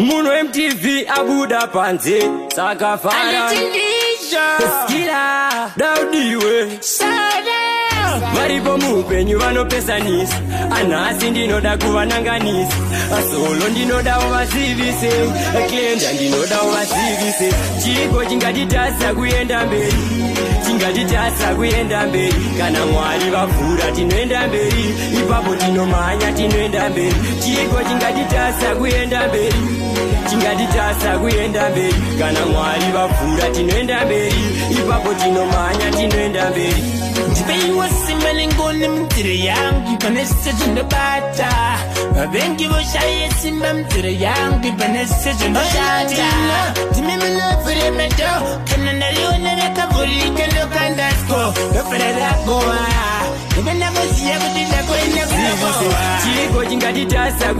Muno MTV abuda panze sakafara skila daudiwe varipo mupenyu vanopesanisa anasi ndinoda kuvananganisa asolo ndinoda uvazivise klenda ndinoda uvazivise chiko chingatitasa kuenda mberi chingatitasa kuenda mberi kana Mwari vavhura tinoenda mberi ipapo tinomhanya tinoenda mberi chiko chingatitasa kuenda mberi chingatitasa kuenda mberi kana Mwari vavhura tinoenda mberi ipapo tinomhanya tinoenda mberi Ndibeiwa simba nengoni mtire yangu ipanese tundobata vavengi voshaye simba mtire yangu ipanese tundobata ndimeminovire medo kana ndariona rakavhurika lokandasko ndofara ragoa ivenavoziya kuti ndakoenda kunokoa chiko chingatitasa